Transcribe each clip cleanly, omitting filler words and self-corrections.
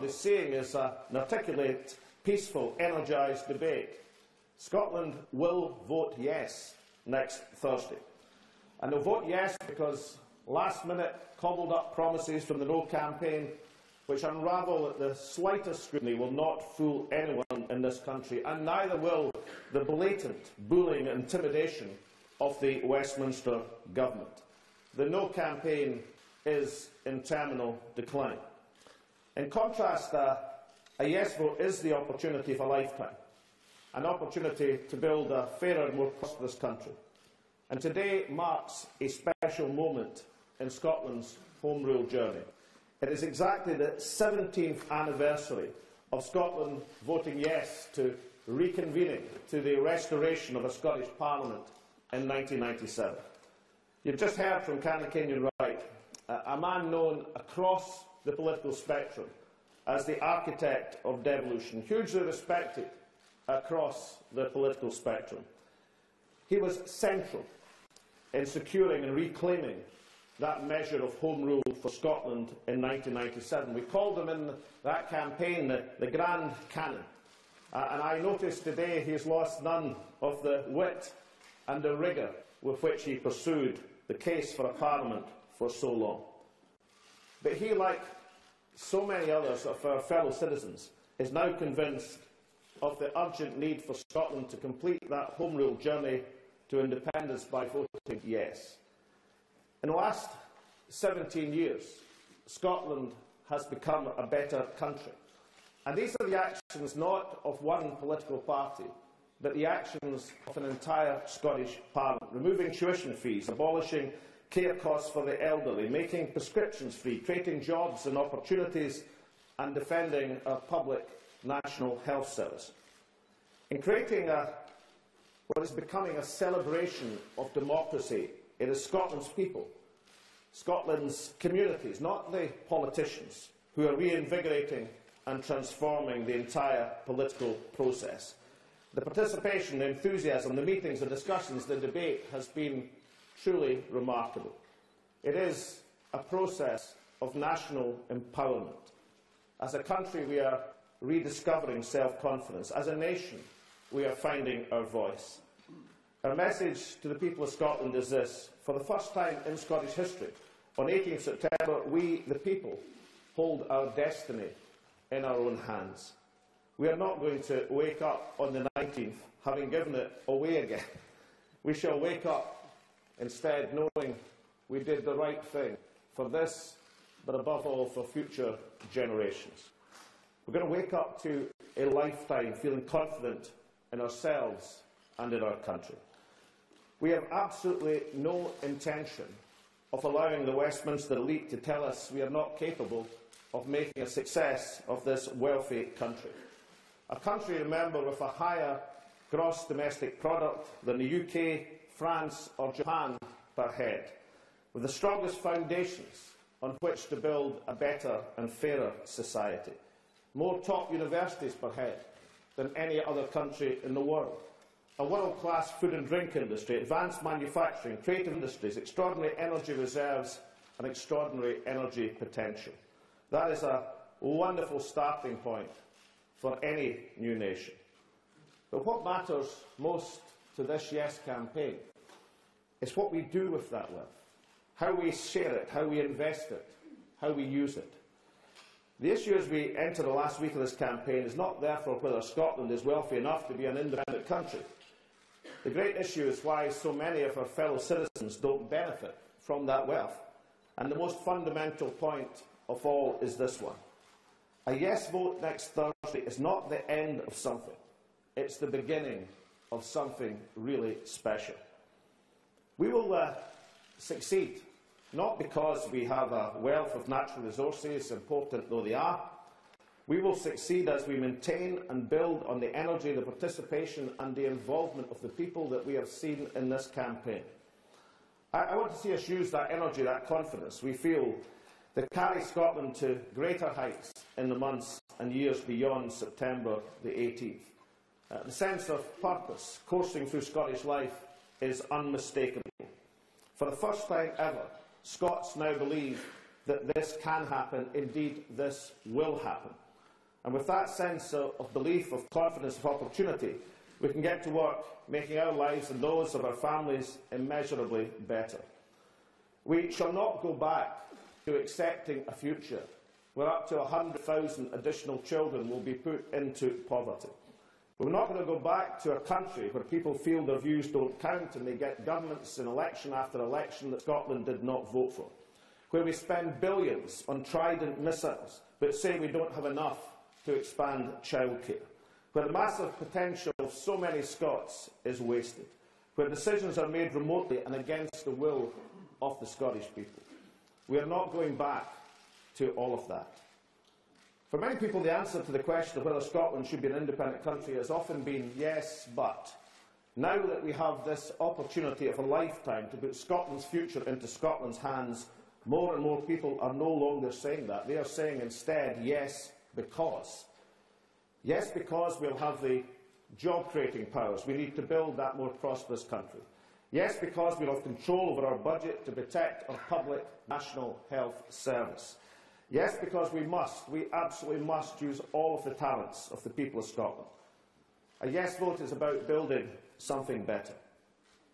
is seeing is an articulate, peaceful, energised debate. Scotland will vote yes next Thursday. And they'll vote yes because last-minute, cobbled-up promises from the No campaign, which unravel at the slightest scrutiny, will not fool anyone in this country, and neither will the blatant bullying and intimidation of the Westminster government. The No campaign is in terminal decline. In contrast, a yes vote is the opportunity of a lifetime, an opportunity to build a fairer, more prosperous country. And today marks a special moment in Scotland's Home Rule journey. It is exactly the 17th anniversary of Scotland voting yes to reconvening, to the restoration of a Scottish Parliament in 1997. You've just heard from Canon Kenyon Wright, a man known across the political spectrum as the architect of devolution, hugely respected across the political spectrum. He was central in securing and reclaiming that measure of Home Rule for Scotland in 1997. We called him in that campaign the Grand Canon. And I noticed today he has lost none of the wit and the rigour with which he pursued the case for a Parliament for so long. But he, like so many others of our fellow citizens, is now convinced of the urgent need for Scotland to complete that Home Rule journey to independence by voting yes. In the last 17 years, Scotland has become a better country. And these are the actions not of one political party, but the actions of an entire Scottish Parliament. Removing tuition fees, abolishing care costs for the elderly, making prescriptions free, creating jobs and opportunities, and defending our public national health service. In creating what is becoming a celebration of democracy, it is Scotland's people, Scotland's communities, not the politicians, who are reinvigorating and transforming the entire political process. The participation, the enthusiasm, the meetings, the discussions, the debate has been truly remarkable. It is a process of national empowerment. As a country, we are rediscovering self-confidence. As a nation, we are finding our voice. Our message to the people of Scotland is this: for the first time in Scottish history, on 18th September, we, the people, hold our destiny in our own hands. We are not going to wake up on the 19th having given it away again. We shall wake up instead knowing we did the right thing for this, but above all for future generations. We're going to wake up to a lifetime feeling confident in ourselves and in our country. We have absolutely no intention of allowing the Westminster elite to tell us we are not capable of making a success of this wealthy country. A country, remember, with a higher gross domestic product than the UK, France or Japan per head, with the strongest foundations on which to build a better and fairer society, more top universities per head than any other country in the world, a world-class food and drink industry, advanced manufacturing, creative industries, extraordinary energy reserves and extraordinary energy potential. That is a wonderful starting point for any new nation. But what matters most to this Yes campaign is what we do with that wealth, how we share it, how we invest it, how we use it. The issue as we enter the last week of this campaign is not therefore whether Scotland is wealthy enough to be an independent country. The great issue is why so many of our fellow citizens don't benefit from that wealth. And the most fundamental point of all is this one. A yes vote next Thursday is not the end of something. It's the beginning of something really special. We will succeed, not because we have a wealth of natural resources, important though they are. We will succeed as we maintain and build on the energy, the participation and the involvement of the people that we have seen in this campaign. I want to see us use that energy, that confidence we feel, to carry Scotland to greater heights in the months and years beyond September the 18th. The sense of purpose coursing through Scottish life is unmistakable. For the first time ever, Scots now believe that this can happen, indeed this will happen. And with that sense of belief, of confidence, of opportunity, we can get to work making our lives and those of our families immeasurably better. We shall not go back to accepting a future where up to 100,000 additional children will be put into poverty. We're not going to go back to a country where people feel their views don't count and they get governments in election after election that Scotland did not vote for, where we spend billions on Trident missiles but say we don't have enough to expand childcare, where the massive potential of so many Scots is wasted, where decisions are made remotely and against the will of the Scottish people. We are not going back to all of that. For many people, the answer to the question of whether Scotland should be an independent country has often been yes, but. Now that we have this opportunity of a lifetime to put Scotland's future into Scotland's hands, more and more people are no longer saying that. They are saying instead yes, because. Yes, because we'll have the job-creating powers we need to build that more prosperous country. Yes, because we'll have control over our budget to protect our public national health service. Yes, because we absolutely must use all of the talents of the people of Scotland. A yes vote is about building something better.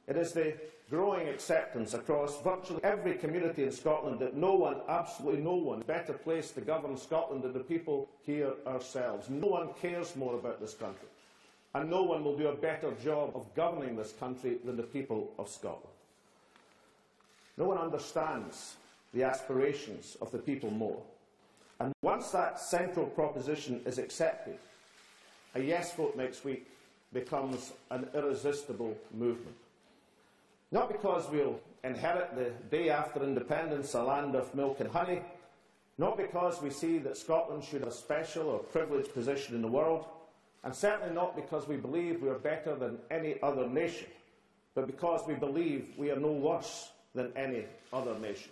It is the growing acceptance across virtually every community in Scotland that no one, absolutely no one, is better placed to govern Scotland than the people here ourselves. No one cares more about this country, and no one will do a better job of governing this country than the people of Scotland. No one understands the aspirations of the people more. And once that central proposition is accepted, a yes vote next week becomes an irresistible movement. Not because we'll inherit the day after independence a land of milk and honey, not because we see that Scotland should have a special or privileged position in the world, and certainly not because we believe we are better than any other nation, but because we believe we are no worse than any other nation.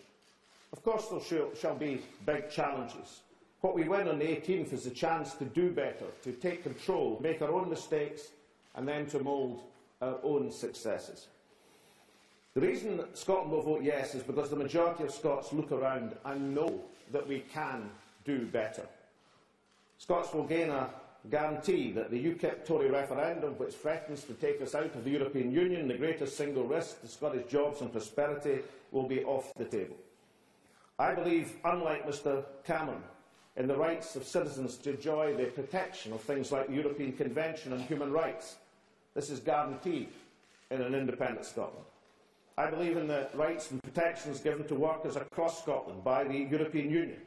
Of course, there shall be big challenges. What we win on the 18th is a chance to do better, to take control, make our own mistakes, and then to mould our own successes. The reason that Scotland will vote yes is because the majority of Scots look around and know that we can do better. Scots will gain a guarantee that the UKIP Tory referendum, which threatens to take us out of the European Union, the greatest single risk to Scottish jobs and prosperity, will be off the table. I believe, unlike Mr Cameron, in the rights of citizens to enjoy the protection of things like the European Convention on Human Rights. This is guaranteed in an independent Scotland. I believe in the rights and protections given to workers across Scotland by the European Union,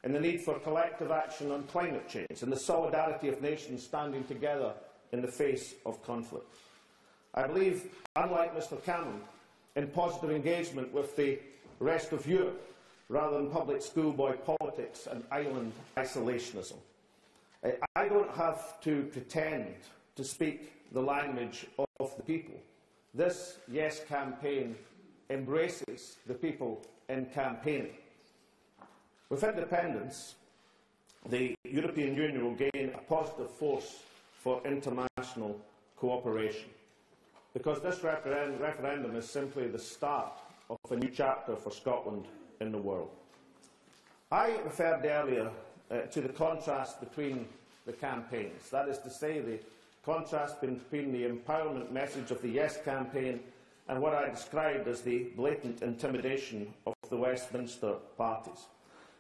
in the need for collective action on climate change, and the solidarity of nations standing together in the face of conflict. I believe, unlike Mr Cameron, in positive engagement with the rest of Europe, rather than public schoolboy politics and island isolationism. I don't have to pretend to speak the language of the people. This Yes campaign embraces the people in campaigning. With independence, the European Union will gain a positive force for international cooperation, because this referendum is simply the start of a new chapter for Scotland in the world. I referred earlier to the contrast between the campaigns, that is to say, the contrast between the empowerment message of the Yes campaign and what I described as the blatant intimidation of the Westminster parties.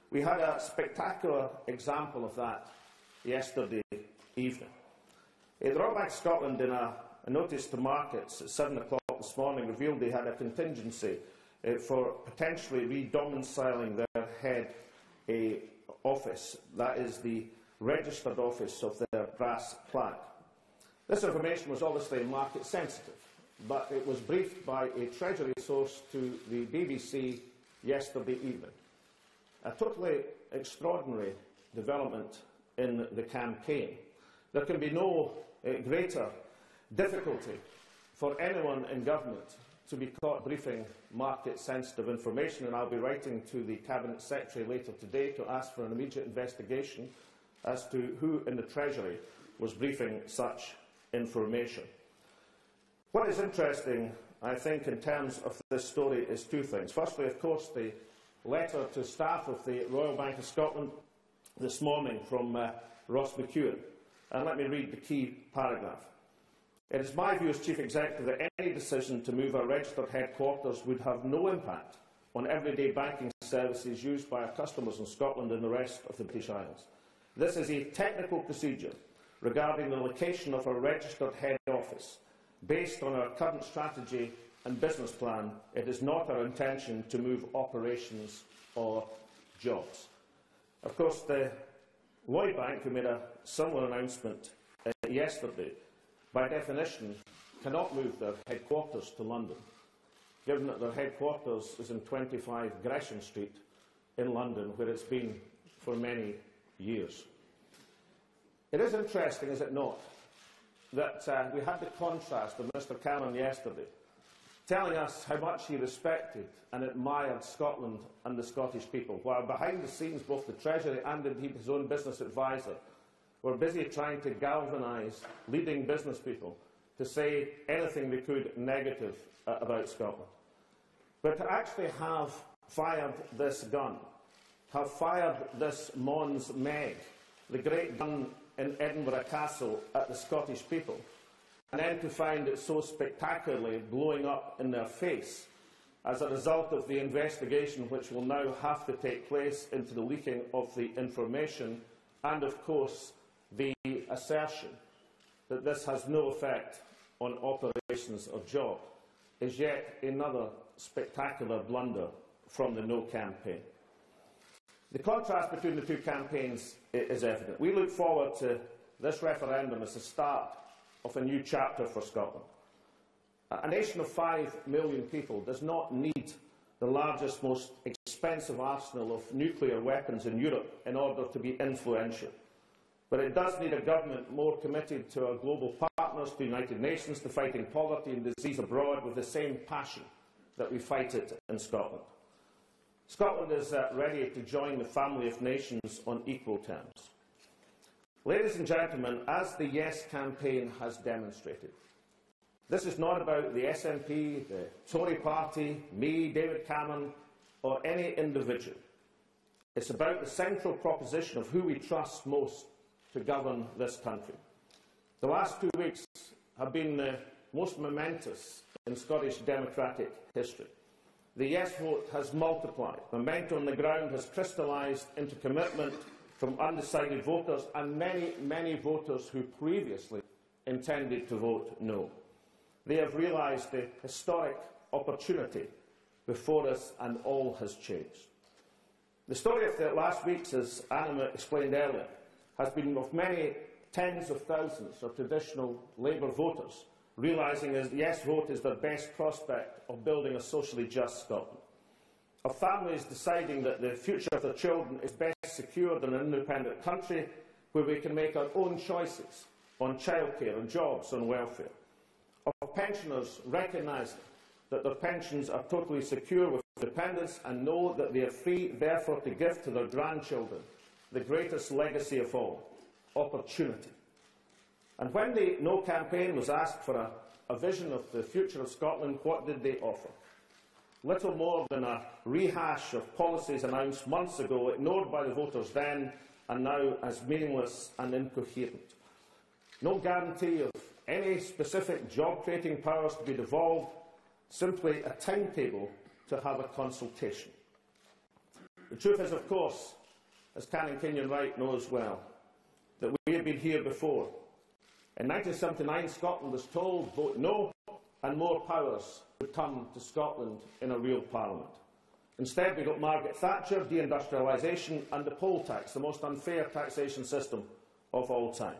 We had a spectacular example of that yesterday evening. The Royal Bank of Scotland, in a notice to markets at 7 o'clock this morning, revealed they had a contingency for potentially re-domiciling their head office, that is the registered office of their brass plaque. This information was obviously market sensitive, but it was briefed by a Treasury source to the BBC yesterday evening. A totally extraordinary development in the campaign. There can be no greater difficulty for anyone in government to be caught briefing market-sensitive information, and I'll be writing to the Cabinet Secretary later today to ask for an immediate investigation as to who in the Treasury was briefing such information. What is interesting, I think, in terms of this story is two things. Firstly, of course, the letter to staff of the Royal Bank of Scotland this morning from Ross McEwen. And let me read the key paragraph. It is my view as Chief Executive that any decision to move our registered headquarters would have no impact on everyday banking services used by our customers in Scotland and the rest of the British Isles. This is a technical procedure regarding the location of our registered head office. Based on our current strategy and business plan, it is not our intention to move operations or jobs. Of course, the Lloyd Bank, who made a similar announcement yesterday, by definition cannot move their headquarters to London, given that their headquarters is in 25 Gresham Street in London, where it's been for many years. It is interesting, is it not, that we had the contrast of Mr Cameron yesterday, telling us how much he respected and admired Scotland and the Scottish people, while behind the scenes both the Treasury and indeed his own business advisor were busy trying to galvanise leading business people to say anything they could negative about Scotland. But to actually have fired this gun, have fired this Mons Meg, the great gun in Edinburgh Castle at the Scottish people, and then to find it so spectacularly blowing up in their face as a result of the investigation which will now have to take place into the leaking of the information and, of course, the assertion that this has no effect on operations or job, is yet another spectacular blunder from the No campaign. The contrast between the two campaigns is evident. We look forward to this referendum as the start of a new chapter for Scotland. A nation of 5 million people does not need the largest, most expensive arsenal of nuclear weapons in Europe in order to be influential. But it does need a government more committed to our global partners, to the United Nations, to fighting poverty and disease abroad with the same passion that we fight it in Scotland. Scotland is ready to join the family of nations on equal terms. Ladies and gentlemen, as the Yes campaign has demonstrated, this is not about the SNP, the Tory party, me, David Cameron, or any individual. It's about the central proposition of who we trust most to govern this country. The last 2 weeks have been the most momentous in Scottish democratic history. The Yes vote has multiplied. Momentum on the ground has crystallised into commitment from undecided voters and many, many voters who previously intended to vote no. They have realised the historic opportunity before us, and all has changed. The story of the last weeks, as Anna explained earlier, has been of many tens of thousands of traditional Labour voters realising that the Yes vote is their best prospect of building a socially just Scotland, of families deciding that the future of their children is best secured in an independent country where we can make our own choices on childcare and jobs and welfare, of pensioners recognising that their pensions are totally secure with dependents and know that they are free, therefore, to give to their grandchildren the greatest legacy of all, opportunity. And when the No campaign was asked for a vision of the future of Scotland, what did they offer? Little more than a rehash of policies announced months ago, ignored by the voters then, and now as meaningless and incoherent. No guarantee of any specific job-creating powers to be devolved, simply a timetable to have a consultation. The truth is, of course, as Canon Kenyon Wright knows well, that we have been here before. In 1979, Scotland was told, vote no, and more powers would come to Scotland in a real parliament. Instead, we got Margaret Thatcher, deindustrialisation, and the poll tax, the most unfair taxation system of all time.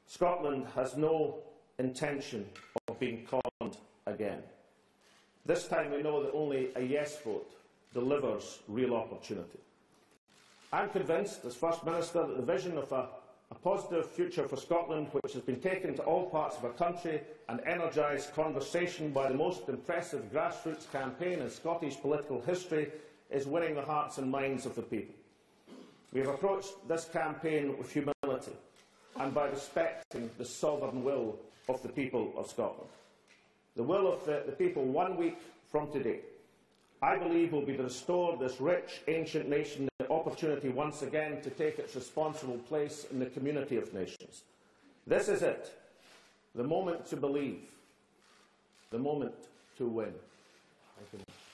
Scotland has no intention of being conned again. This time we know that only a yes vote delivers real opportunity. I'm convinced, as First Minister, that the vision of a positive future for Scotland, which has been taken to all parts of our country and energised conversation by the most impressive grassroots campaign in Scottish political history, is winning the hearts and minds of the people. We have approached this campaign with humility and by respecting the sovereign will of the people of Scotland. The will of the people 1 week from today. I believe will be to restore this rich, ancient nation the opportunity once again to take its responsible place in the community of nations. This is it, the moment to believe, the moment to win. Thank you.